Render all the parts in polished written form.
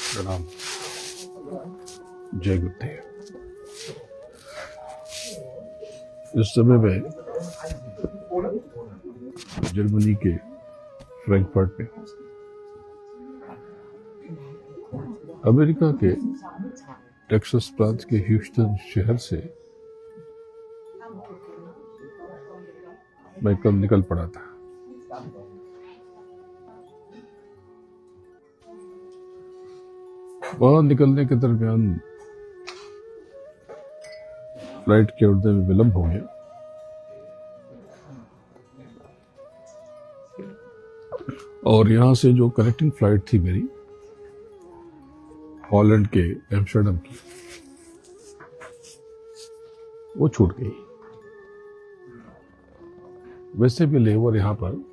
प्रणाम। जय गुरुदेव। इस समय मैं जर्मनी के फ्रैंकफर्ट में, अमेरिका के टेक्सास प्रांत के ह्यूस्टन शहर से मैं कल निकल पड़ा था। वहां निकलने के दरमियान फ्लाइट के उड़ने में विलंब हो गया और यहां से जो कनेक्टिंग फ्लाइट थी मेरी हॉलैंड के एम्स्टर्डम की, वो छूट गई। वैसे भी लेवर यहां पर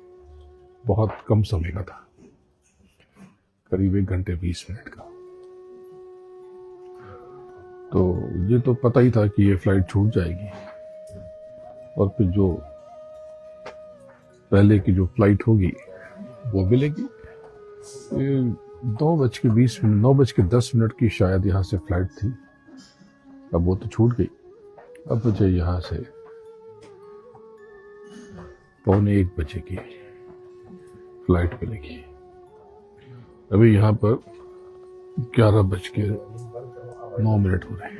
बहुत कम समय का था, करीब 1 घंटे 20 मिनट का। तो ये तो पता ही था कि ये फ्लाइट छूट जाएगी और फिर जो पहले की जो फ्लाइट होगी वो मिलेगी। 9:10 की शायद यहाँ से फ्लाइट थी, अब वो तो छूट गई। अब मुझे यहाँ से 1:15 बजे की फ्लाइट मिलेगी। अभी यहाँ पर 11:09 हो रहे हैं।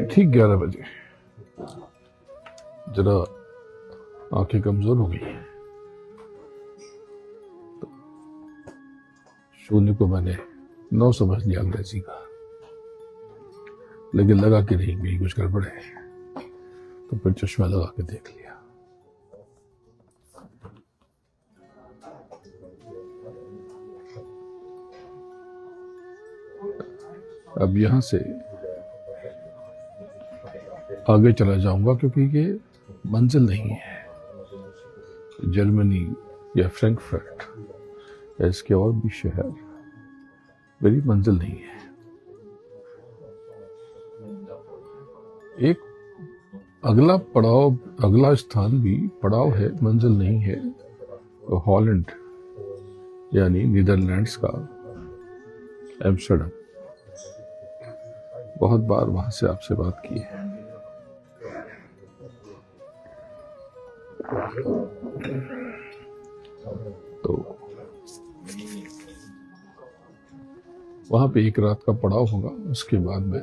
ठीक 11 बजे जरा आंखें कमजोर हो गई। तो शून्य को मैंने 9 समझ लिया अंग्रेजी का, लेकिन लगा कि नहीं गई, कुछ गड़बड़ है। तो फिर चश्मा लगा के देख लिया। अब यहां से आगे चला जाऊंगा क्योंकि ये मंजिल नहीं है। जर्मनी या फ्रैंकफर्ट या इसके और भी शहर मेरी मंजिल नहीं है। एक अगला पड़ाव, अगला स्थान भी पड़ाव है, मंजिल नहीं है। तो हॉलैंड यानी नीदरलैंड्स का एम्स्टर्डम। बहुत बार वहां से आपसे बात की है। तो वहां पे एक रात का पड़ाव होगा, उसके बाद मैं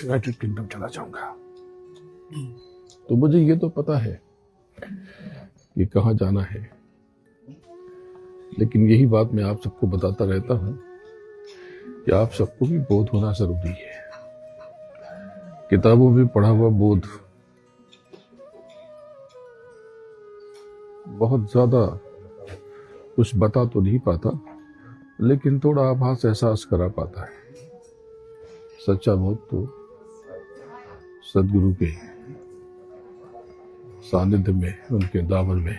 यूनाइटेड किंगडम चला जाऊंगा। तो मुझे ये तो पता है कि कहाँ जाना है, लेकिन यही बात मैं आप सबको बताता रहता हूं कि आप सबको भी बोध होना जरूरी है। किताबों में पढ़ा हुआ बोध बहुत ज्यादा कुछ बता तो नहीं पाता, लेकिन थोड़ा आभास एहसास करा पाता है। सच्चा बोध तो सदगुरु के सानिध्य में, उनके दामन में,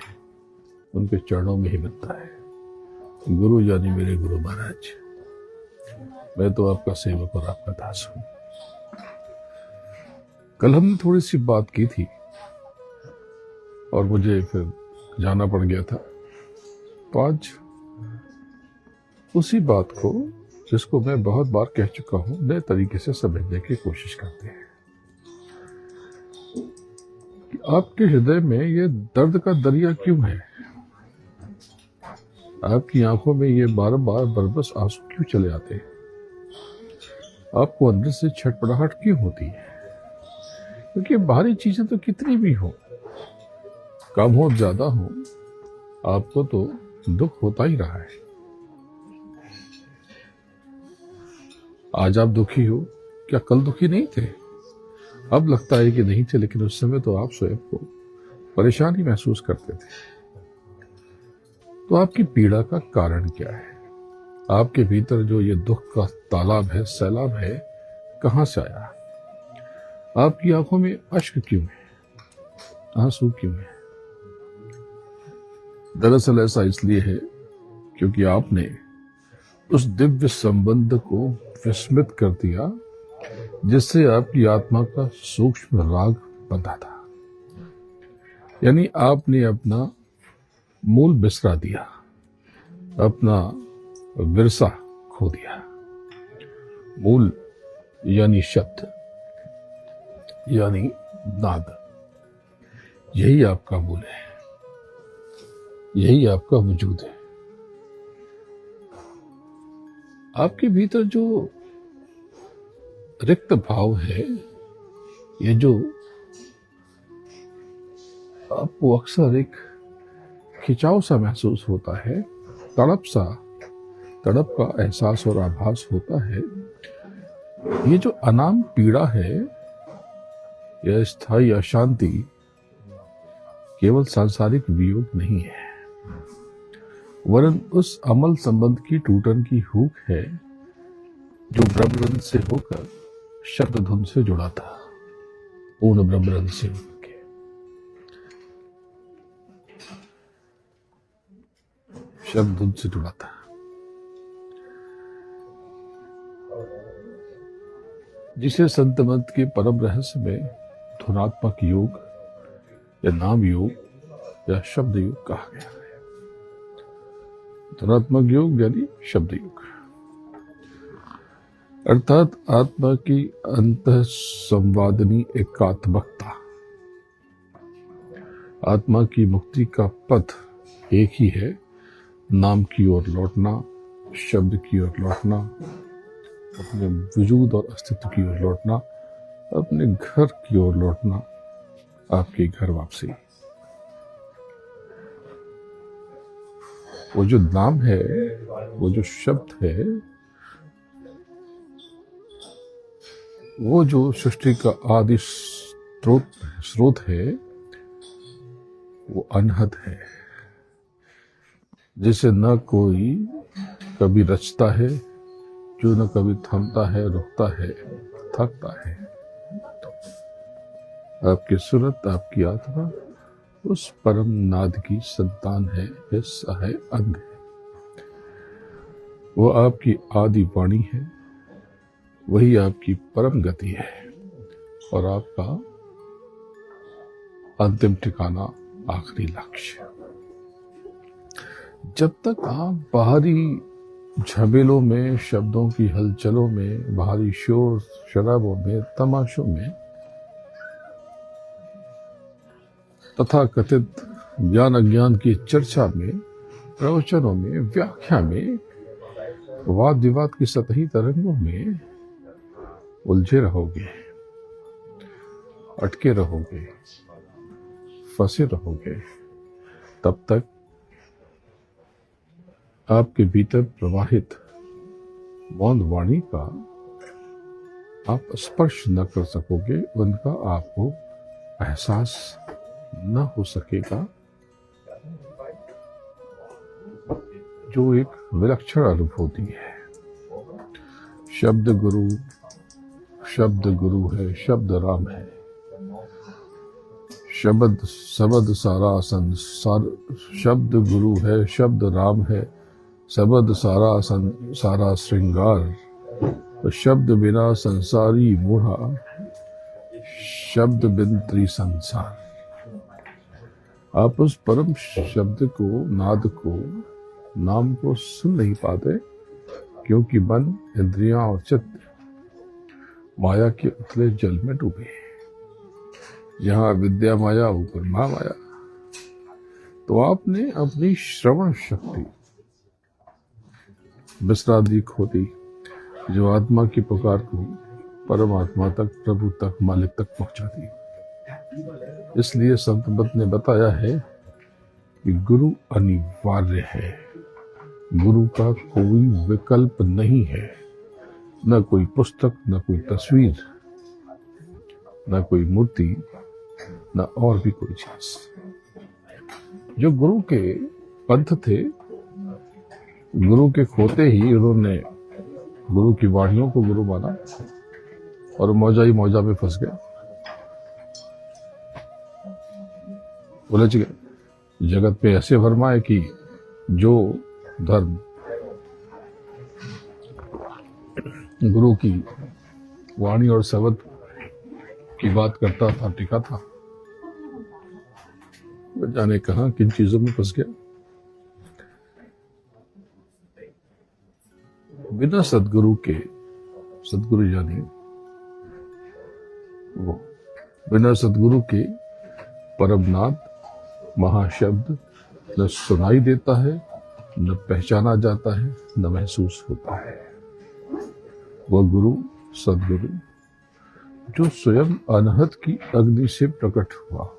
उनके चरणों में ही मिलता है। गुरु यानी मेरे गुरु महाराज। मैं तो आपका सेवक और आपका दास हूं। कल हमने थोड़ी सी बात की थी और मुझे फिर जाना पड़ गया था। तो आज उसी बात को, जिसको मैं बहुत बार कह चुका हूं, नए तरीके से समझने की कोशिश करते हैं कि आपके हृदय में ये दर्द का दरिया क्यों है। आपकी आंखों में ये बार बार बरबस आंसू क्यों चले आते हैं। आपको अंदर से छटपटाहट क्यों होती है। क्योंकि बाहरी चीजें तो कितनी भी हो, कम हो ज्यादा हो, आपको तो दुख होता ही रहा है। आज आप दुखी हो, क्या कल दुखी नहीं थे? अब लगता है कि नहीं थे, लेकिन उस समय तो आप स्वयं को परेशानी महसूस करते थे। तो आपकी पीड़ा का कारण क्या है? आपके भीतर जो ये दुख का तालाब है, सैलाब है, कहां से आया? आपकी आंखों में अश्क क्यों है, आंसू क्यों है? दरअसल ऐसा इसलिए है क्योंकि आपने उस दिव्य संबंध को विस्मृत कर दिया जिससे आपकी आत्मा का सूक्ष्म राग बंधा था। यानी आपने अपना मूल बिसरा दिया, अपना विरसा खो दिया। मूल यानी शब्द, यानी नाद, यही आपका मूल है, यही आपका वजूद है। आपके भीतर जो रिक्त भाव है, ये जो आपको अक्सर एक खिंचाव सा महसूस होता है, तड़प का एहसास और आभास होता है, ये जो अनाम पीड़ा है, यह स्थायी अशांति केवल सांसारिक वियोग नहीं है, वरन उस अमल संबंध की टूटन की हूक है जो ब्रह्मरंध्र से होकर शब्द धुन से जुड़ा था, पूर्ण ब्रह्मरंध्र से होकर शब्द धुन से जुड़ा था, जिसे संत मत के परम रहस्य में धुनात्मक योग या नाम योग या शब्द योग कहा गया है। धुनात्मक योग यानी शब्द योग, अर्थात आत्मा की अंतः संवादनी एकात्मकता। आत्मा की मुक्ति का पथ एक ही है, नाम की ओर लौटना, शब्द की ओर लौटना, अपने वजूद और अस्तित्व की ओर लौटना, अपने घर की ओर लौटना, आपकी घर वापसी। वो जो नाम है, वो जो शब्द है, वो जो सृष्टि का आदि स्रोत है, वो अनहद है, जिसे न कोई कभी रचता है, जो न कभी थमता है, रुकता है, थकता है। आपकी सूरत, आपकी आत्मा उस परम नाद की संतान है, हिस्सा है, अंग है। वो आपकी आदि वाणी है, वही आपकी परम गति है और आपका अंतिम ठिकाना, आखिरी लक्ष्य। जब तक आप बाहरी झमेलों में, शब्दों की हलचलों में, बाहरी शोर शराबों में, तमाशों में, तथा कथित ज्ञान अज्ञान की चर्चा में, प्रवचनों में, व्याख्या में, वाद विवाद की सतही तरंगों में उलझे रहोगे, अटके रहोगे, फंसे रहोगे, तब तक आपके भीतर प्रवाहित मौन वाणी का आप स्पर्श न कर सकोगे, उनका आपको एहसास न हो सकेगा, जो एक विलक्षण अनुभूति है। शब्द गुरु है, शब्द राम है, शब्द सारा संसार। शब्द गुरु है, शब्द राम है, शब्द सारा श्रृंगार। तो शब्द बिना संसारी मूढ़ा, शब्द बिन त्रिसंसार। आप उस परम शब्द को, नाद को, नाम को सुन नहीं पाते, क्योंकि मन, इंद्रियां और चित्त माया के उथले जल में डूबे। यहाँ विद्या माया, ऊपर महामाया। तो आपने अपनी श्रवण शक्ति बिसरा दी, खो दी, जो आत्मा की पुकार को परमात्मा तक, प्रभु तक, मालिक तक पहुंचा दी। इसलिए संत मत ने बताया है कि गुरु अनिवार्य है, गुरु का कोई विकल्प नहीं है, न कोई पुस्तक, न कोई तस्वीर, न कोई मूर्ति, न और भी कोई चीज। जो गुरु के पंथ थे, गुरु के खोते ही उन्होंने गुरु की वाणियों को गुरु माना और मौजा ही मौजा में फंस गए, उलझ गए। जगत पे ऐसे फरमाए कि जो धर्म गुरु की वाणी और शब्द की बात करता था, टिका था, वह जाने कहां किन चीजों में फंस गया। बिना सदगुरु के, सदगुरु यानी वो, बिना सदगुरु के परमनाद महाशब्द न सुनाई देता है, न पहचाना जाता है, न महसूस होता है। वह गुरु, सदगुरु जो स्वयं अनहद की अग्नि से प्रकट हुआ हो,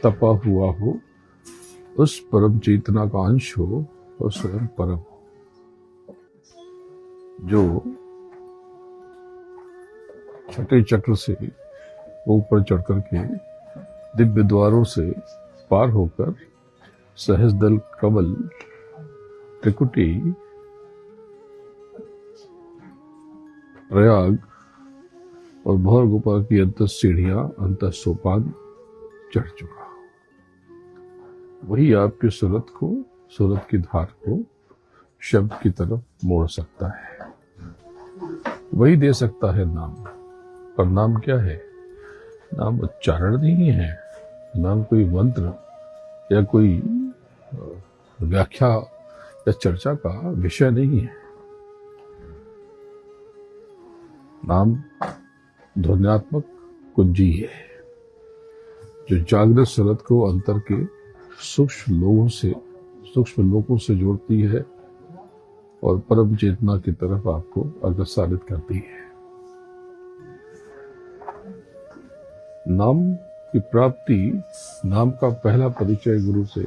तपा हुआ हो, उस परम चेतना का अंश हो और स्वयं परम हो, जो छठे चक्र से ऊपर चढ़ करके दिव्य द्वारों से पार होकर सहस्रदल कमल त्रिकुटी प्रयाग और भौर गुफा की अंत सीढ़ियां, अंत सोपान चढ़ चुका, वही आपके सूरत को, सूरत की धार को शब्द की तरफ मोड़ सकता है, वही दे सकता है नाम। पर नाम क्या है? नाम उच्चारण नहीं है, नाम कोई मंत्र या कोई व्याख्या या चर्चा का विषय नहीं है। नाम ध्वन्यात्मक कुंजी है जो जागृत सूरत को अंतर के सूक्ष्म लोगों से जोड़ती है और परम चेतना की तरफ आपको अग्रसारित करती है। नाम की प्राप्ति, नाम का पहला परिचय गुरु से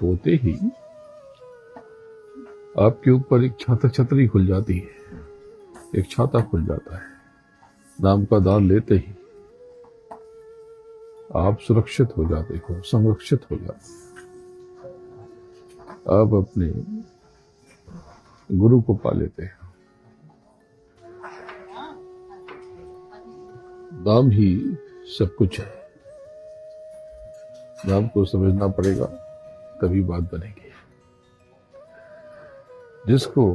होते ही आपके ऊपर एक छतरी खुल जाती है, एक छाता खुल जाता है। नाम का दान लेते ही आप सुरक्षित हो जाते हो, संरक्षित हो जाते, आप अपने गुरु को पा लेते हैं। नाम ही सब कुछ है, नाम को समझना पड़ेगा तभी बात बनेगी। जिसको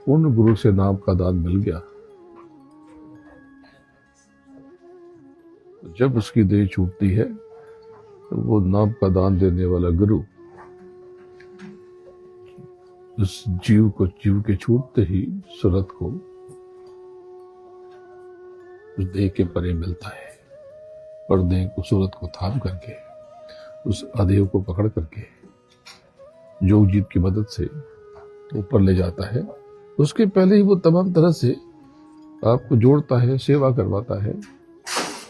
पूर्ण गुरु से नाम का दान मिल गया, जब उसकी देह छूटती है तो वो नाम का दान देने वाला गुरु उस जीव के छूटते ही सूरत को उस देह के परे मिलता है और देह को, सूरत को थाम करके, उस अदेह को पकड़ करके योग जीत की मदद से ऊपर ले जाता है। उसके पहले ही वो तमाम तरह से आपको जोड़ता है, सेवा करवाता है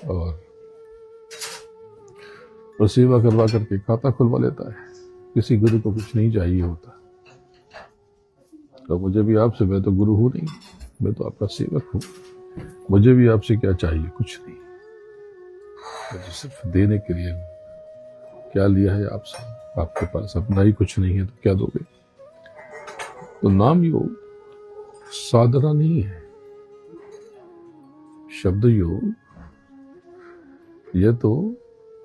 और सेवा करवा करके खाता खुलवा लेता है। किसी गुरु को कुछ नहीं चाहिए होता। तो मुझे भी आपसे, मैं तो गुरु हूं नहीं, मैं तो आपका सेवक हूं, मुझे भी आपसे क्या चाहिए? कुछ नहीं, मुझे सिर्फ देने के लिए। क्या लिया है आपसे? आपके पास अपना ही कुछ नहीं है तो क्या दोगे? तो नाम योग साधना नहीं है, शब्द योग यह तो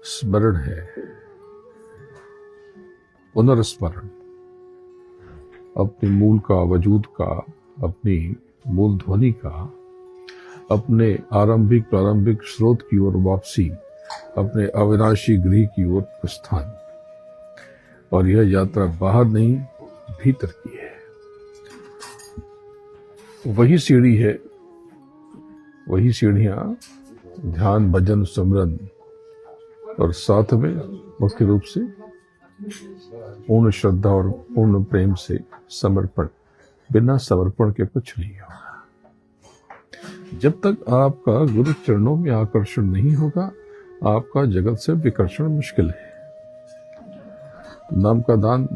स्मरण है, पुनर्स्मरण, अपने मूल का, वजूद का, अपनी मूल ध्वनि का, अपने प्रारंभिक स्रोत की ओर वापसी, अपने अविनाशी गृह की ओर प्रस्थान। और यह यात्रा बाहर नहीं, भीतर की है। वही सीढ़ी है, वही सीढ़ियां ध्यान, भजन, स्मरण और साथ में मुख्य रूप से पूर्ण श्रद्धा और पूर्ण प्रेम से समर्पण। बिना समर्पण के कुछ नहीं होगा। जब तक आपका गुरु चरणों में आकर्षण नहीं होगा, आपका जगत से विकर्षण मुश्किल है। नाम का दान,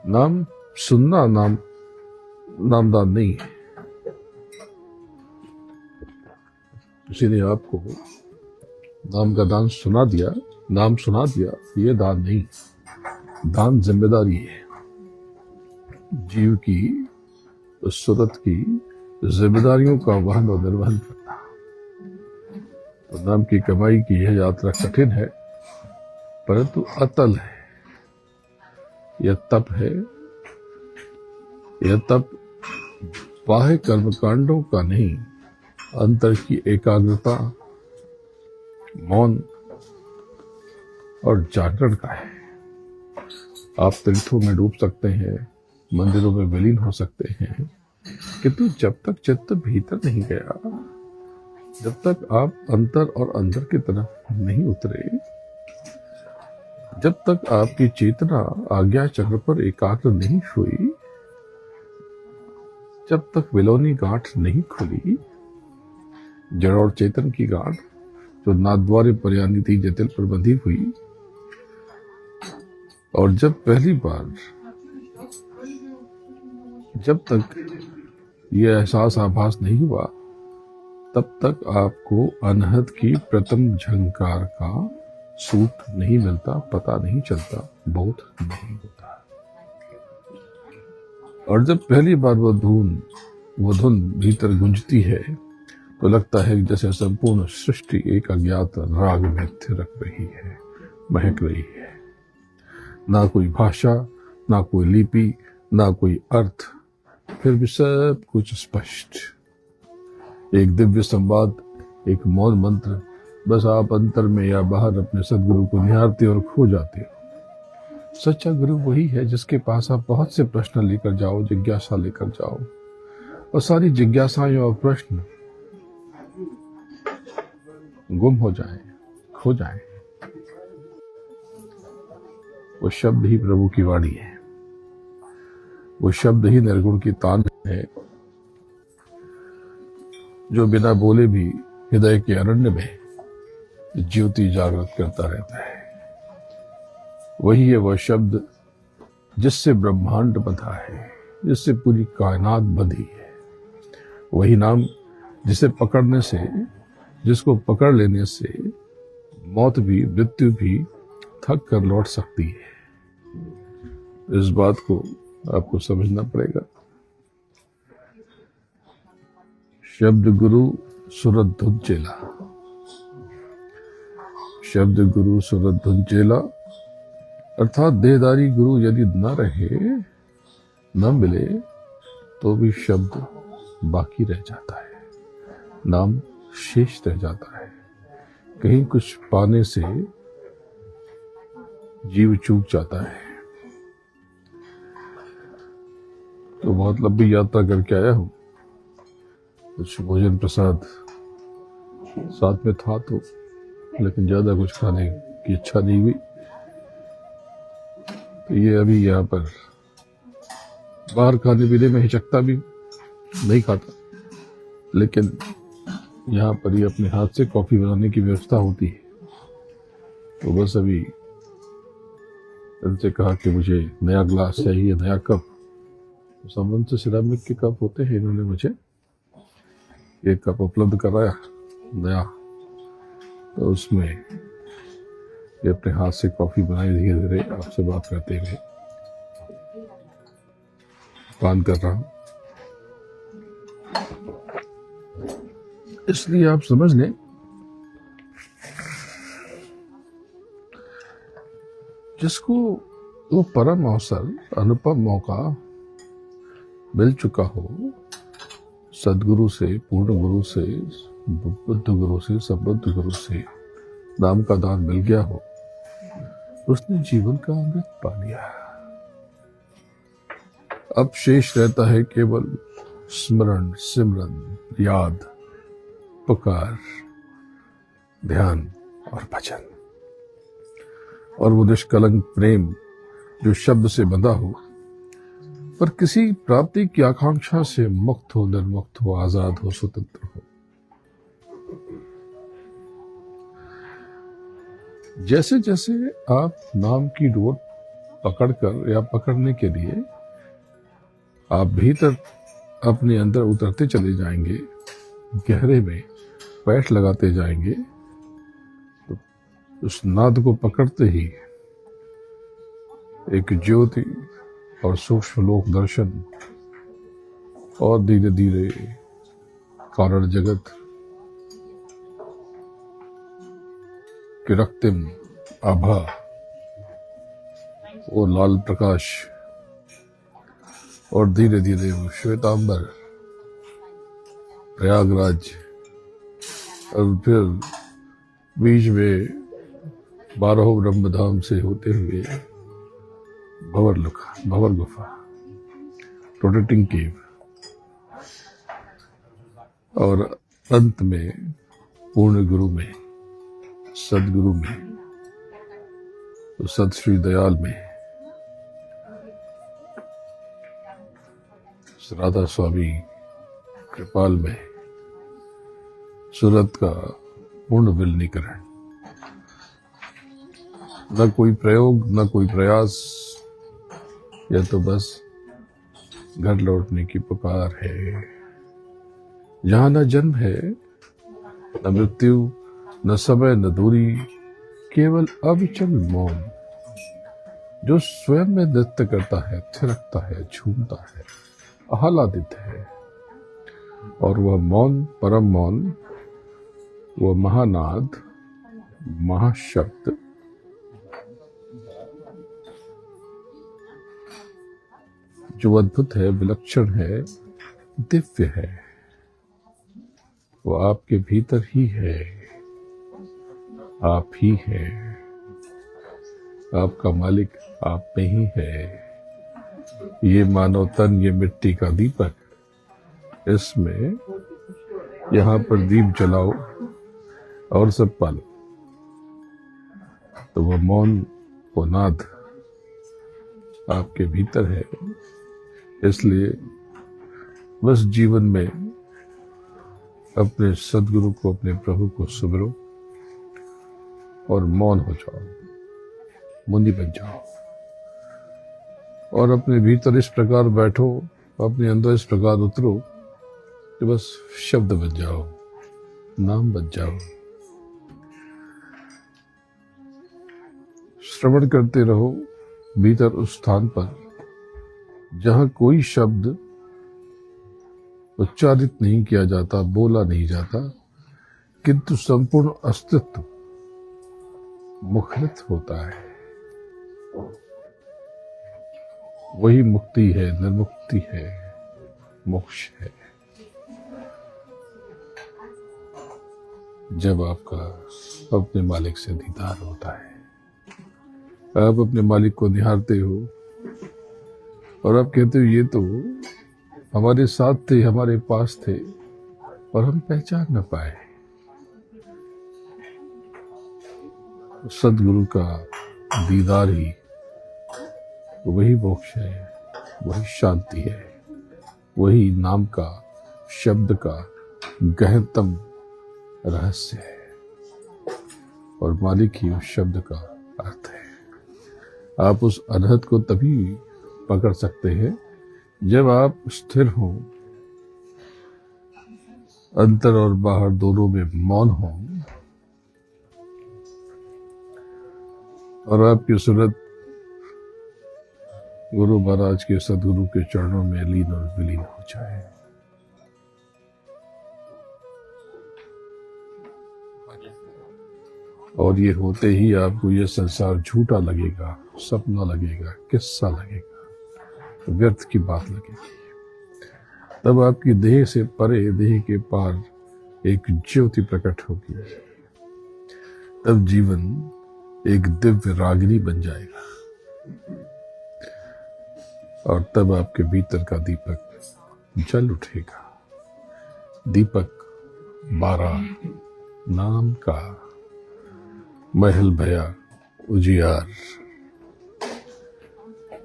नाम सुनना नामदान नहीं है। किसी ने आपको नाम का दान सुना दिया, नाम सुना दिया, ये दान नहीं। दान जिम्मेदारी है, जीव की, उस सूरत की जिम्मेदारियों का वहन और निर्वहन करना। तो नाम की कमाई की यह यात्रा कठिन है, परंतु अतल है। यह तप है, यह तप बाह्य कर्मकांडों का नहीं, अंतर की एकाग्रता, मौन और जागरण का है। आप तीर्थों में डूब सकते हैं, मंदिरों में विलीन हो सकते हैं, किंतु जब तक चित्त भीतर नहीं गया, जब तक आप अंतर और अंदर की तरफ नहीं उतरे, जब तक आपकी चेतना आज्ञा चक्र पर एकाग्र नहीं हुई, जब तक विलोनी गांठ नहीं खुली, जड़ और चेतन की गांठ जो नाद्वारे पर्यानी थी जटिल पर बंधी हुई, और जब पहली बार जब तक ये एहसास आभास नहीं हुआ, तब तक आपको अनहद की प्रथम झंकार का सूट नहीं मिलता, पता नहीं चलता, बोध नहीं होता। और जब पहली बार वो धुन भीतर गूंजती है तो लगता है जैसे संपूर्ण सृष्टि एक अज्ञात राग में थिरक रही है, महक रही है। ना कोई भाषा, ना कोई लिपि, ना कोई अर्थ, फिर भी सब कुछ स्पष्ट। एक दिव्य संवाद, एक मौन मंत्र, बस आप अंतर में या बाहर अपने सदगुरु को निहारते और खो जाते हो। सच्चा गुरु वही है जिसके पास आप बहुत से प्रश्न लेकर जाओ, जिज्ञासा लेकर जाओ, और सारी जिज्ञासाएं और प्रश्न गुम हो जाएं, खो जाएं। वो शब्द ही प्रभु की वाणी है, वो शब्द ही निर्गुण की तान है, जो बिना बोले भी हृदय के अरण्य में ज्योति जागृत करता रहता है। वही है वह शब्द जिससे ब्रह्मांड बंधा है, जिससे पूरी कायनात बंधी है। वही नाम जिसको पकड़ लेने से मौत भी, मृत्यु भी थक कर लौट सकती है। इस बात को आपको समझना पड़ेगा। शब्द गुरु सुरत धुन चेला, शब्द गुरु सुरत धुन चेला, अर्थात देहदारी गुरु यदि न रहे, न मिले, तो भी शब्द बाकी रह जाता है, नाम शेष रह जाता है। कहीं कुछ पाने से जीव चूक जाता है। तो बहुत लंबी यात्रा करके आया हूं, कुछ भोजन प्रसाद साथ में था तो, लेकिन ज्यादा कुछ खाने की इच्छा नहीं हुई, तो ये अभी यहाँ पर बाहर खाने पीने में हिचकता भी नहीं खाता, लेकिन यहाँ पर ही अपने हाथ से कॉफी बनाने की व्यवस्था होती है। तो बस अभी उनसे कहा कि मुझे नया ग्लास चाहिए, नया कप। तो संबंध से सिरामिक के कप होते हैं, इन्होंने मुझे एक कप उपलब्ध कराया नया। तो उसमें ये अपने हाथ से कॉफी बनाई, धीरे धीरे आपसे बात करते हुए पान कर रहा हूं। इसलिए आप समझ लें, जिसको वो परम अवसर, अनुपम मौका मिल चुका हो, सदगुरु से, पूर्ण गुरु से, बुद्ध गुरु से, सबुद्ध गुरु से नाम का दान मिल गया हो, उसने जीवन का अमृत पा लिया। अब शेष रहता है केवल स्मरण, सिमरन, याद, पुकार, ध्यान और भजन। और वो निष्कलंक प्रेम जो शब्द से बंधा हो, पर किसी प्राप्ति की आकांक्षा से मुक्त हो, निर्मुक्त हो, आजाद हो, स्वतंत्र हो। जैसे जैसे आप नाम की डोर पकड़कर या पकड़ने के लिए आप भीतर अपने अंदर उतरते चले जाएंगे, गहरे में पैठ लगाते जाएंगे, तो उस नाद को पकड़ते ही एक ज्योति और सूक्ष्म लोक दर्शन और धीरे धीरे कारण जगत के रक्तिम आभा, वो लाल प्रकाश, और धीरे धीरे वो श्वेतांबर प्रयागराज, और फिर बीच में 12 ब्रह्मधाम से होते हुए भंवर गुफा, प्रोटेक्टिंग केव, और अंत में पूर्ण गुरु में, सदगुरु में, तो सत श्री दयाल में, राधा स्वामी कृपाल में, सूरत का पूर्ण विलीनीकरण। न कोई प्रयोग, न कोई प्रयास, यह तो बस घर लौटने की पुकार है, जहां न जन्म है, न मृत्यु, न समय, न दूरी, केवल अविचल मौन, जो स्वयं में नृत्य करता है, थिरकता है, झूमता है, आह्लादित है। और वह मौन, परम मौन, वह महानाद, महाशब्द, जो अद्भुत है, विलक्षण है, दिव्य है, वो आपके भीतर ही है, आप ही है। आपका मालिक आप में ही है। ये मानव तन, ये मिट्टी का दीपक, इसमें यहाँ पर दीप जलाओ और सब पालो, तो वह मौन, वो नाद आपके भीतर है। इसलिए बस जीवन में अपने सदगुरु को, अपने प्रभु को सुमरो और मौन हो जाओ, मुनि बन जाओ, और अपने भीतर इस प्रकार बैठो, अपने अंदर इस प्रकार उतरो कि बस शब्द बन जाओ, नाम बन जाओ। श्रवण करते रहो भीतर उस स्थान पर जहां कोई शब्द उच्चारित नहीं किया जाता, बोला नहीं जाता, किंतु संपूर्ण अस्तित्व मुखरित होता है। वही मुक्ति है, निर्मुक्ति है, मोक्ष है। जब आपका अपने मालिक से दीदार होता है, आप अपने मालिक को निहारते हो और आप कहते हो ये तो हमारे साथ थे, हमारे पास थे, और हम पहचान न पाए। सदगुरु का दीदार ही वही मोक्ष है, वही शांति है, वही नाम का, शब्द का गहनतम रहस्य है, और मालिक ही उस शब्द का अर्थ है। आप उस अनहद को तभी पकड़ सकते हैं जब आप स्थिर हों, अंतर और बाहर दोनों में मौन हों, और आपकी सूरत गुरु महाराज के, सदगुरु के चरणों में लीन और विलीन हो जाए। और ये होते ही आपको ये संसार झूठा लगेगा, सपना लगेगा, किस्सा लगेगा, व्यर्थ की बात लगेगी। तब आपकी देह से परे, देह के पार एक ज्योति प्रकट होगी। तब जीवन एक दिव्य रागिनी बन जाएगा, और तब आपके भीतर का दीपक जल उठेगा। दीपक 12 नाम का, महल भया उजियार।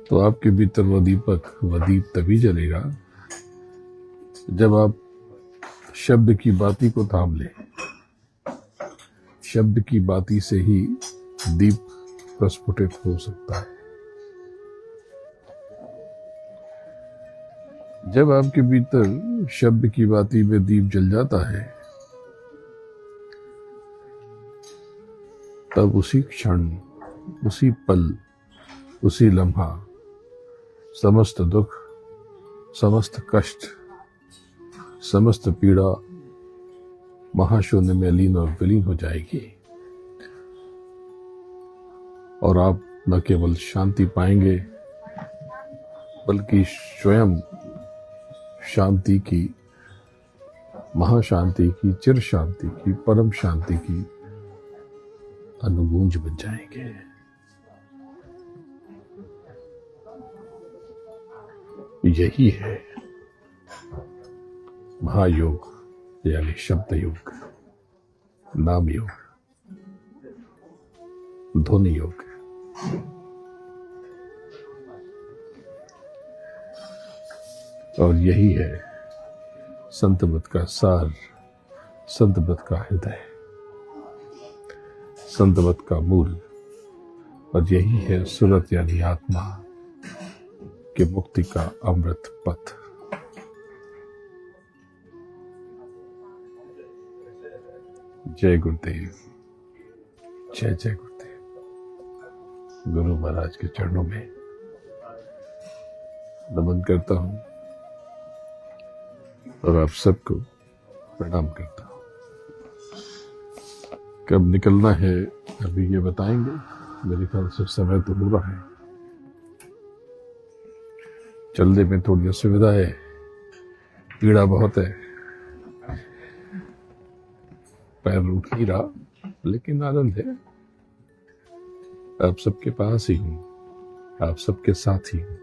तो आपके भीतर वह दीपक, वह दीप तभी जलेगा जब आप शब्द की बाती को थाम लें। शब्द की बाती से ही दीप प्रस्फुटित हो सकता है। जब आपके भीतर शब्द की बाती में दीप जल जाता है, तब उसी क्षण, उसी पल, उसी लम्हा समस्त दुख, समस्त कष्ट, समस्त पीड़ा महाशून्य में लीन और विलीन हो जाएगी। और आप न केवल शांति पाएंगे, बल्कि स्वयं शांति की, महाशांति की, चिर शांति की, परम शांति की अनुगूंज बन जाएंगे। यही है महायोग, यानी शब्द योग, नाम योग, ध्वनि योग। और यही है संतमत का सार, संतमत का हृदय, संतमत का मूल। और यही है सुरत यानी आत्मा के मुक्ति का अमृत पथ। जय गुरुदेव, जय जय गुरुदेव। गुरु महाराज के चरणों में नमन करता हूं और आप सबको प्रणाम करता हूं। कब निकलना है अभी ये बताएंगे। मेरे ख्याल से समय तो हो रहा है। चलने में थोड़ी असुविधा है, पीड़ा बहुत है, पैर उठ नहीं रहा, लेकिन आनंद है। आप सबके पास ही हूं, आप सबके साथ ही हूं,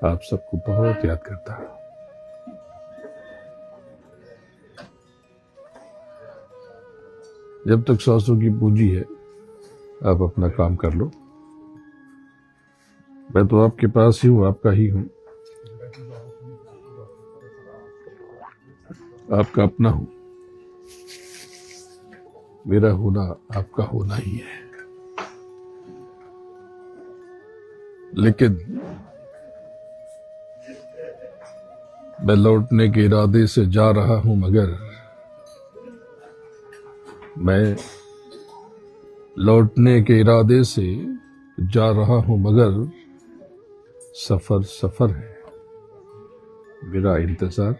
आप सबको बहुत याद करता हूं। जब तक सांसों की पूंजी है, आप अपना काम कर लो। मैं तो आपके पास ही हूं, आपका ही हूं, आपका अपना हूं। मेरा होना आपका होना ही है। लेकिन मैं लौटने के इरादे से जा रहा हूं, मगर मैं लौटने के इरादे से जा रहा हूं, मगर सफर सफर है। मेरा इंतजार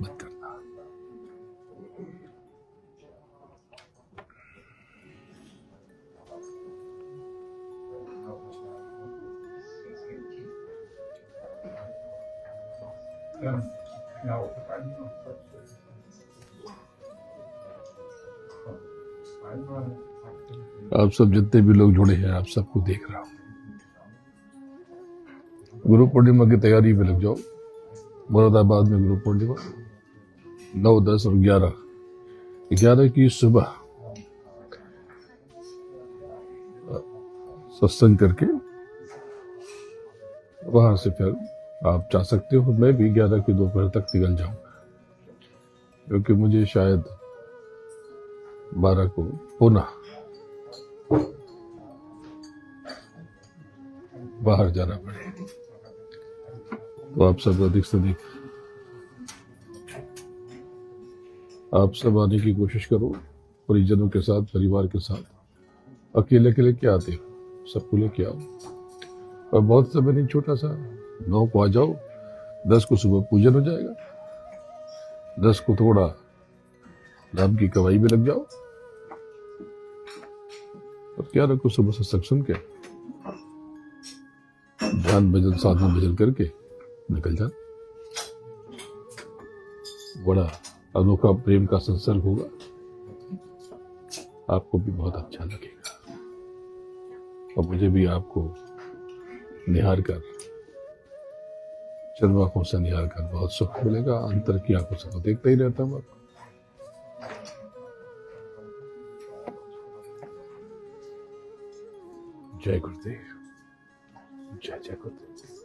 मत करना। आप सब जितने भी लोग जुड़े हैं, आप सबको देख रहा हूं। गुरु पूर्णिमा की तैयारी में लग जाओ। मुरादाबाद में गुरु पूर्णिमा 9, 10 और 11 की सुबह सत्संग करके वहां से फिर आप जा सकते हो। मैं भी 11 की दोपहर तक निकल जाऊंगा, क्योंकि मुझे शायद 12 को पुनः बाहर जाना पड़े। तो आप सब अधिक से अधिक आप सब आने की कोशिश करो, परिजनों के साथ, परिवार के साथ। अकेले अकेले क्या आते हो, सबको लेके आओ। और बहुत समय नहीं, छोटा सा 9 को आ जाओ, 10 को सुबह पूजन हो जाएगा, 10 को थोड़ा राम की कवाई में लग जाओ, और 11 को सुबह से सत्संग सुन के ध्यान भजन साधना भजन करके निकल जा। बड़ा अनोखा प्रेम का संसर्ग होगा, आपको भी बहुत अच्छा लगेगा। और मुझे भी आपको निहार कर, चंद्रमा आंखों से निहार कर बहुत सुख मिलेगा। अंतर की आंखों से तो देखता ही रहता हूं आपको। जय गुरुदेव, जय जय गुरुदेव।